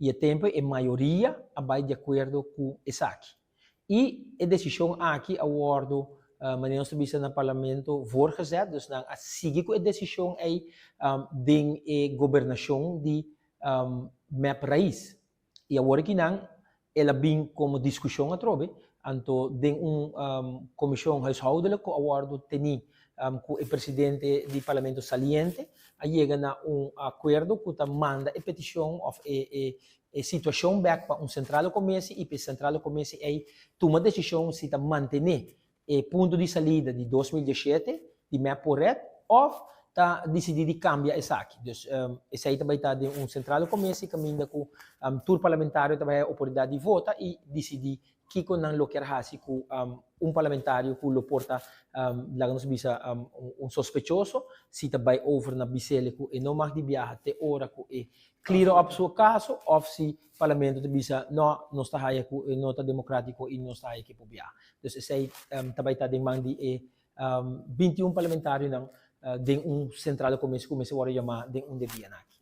e o tempo a maioria vai de acordo com isso aqui. E a decisão aqui, a acordo, mas nós vista no parlamento voorgezet, dus dan a seguir com a decisão aí de a governação de MEP Raiz. E agora que não, ela vem como discussão a trove, anto de comissão huishoudelijk, acordo teni com o presidente do parlamento saliente, a chega a acordo que manda a petição of a situação back para central comércio e para central comércio aí toma decisão se manter o ponto de saída de 2017 de MEP Red ou decidir de cambiar isso aqui. Dus esse aí também está de central comércio caminha com tour parlamentário também a oportunidade de votar e decidir que com não quer fazer com parlamentário que lo porta lá nos bisa sospechoso se também over na bisele com e não mais de viajar até hora com e clear up seu caso ou se parlamento de bisa não está aí com nota democrático e não está aí que viajar. Dus esse aí também está de mandi e 21 parlamentário não de central comércio como se chama de de Bianak.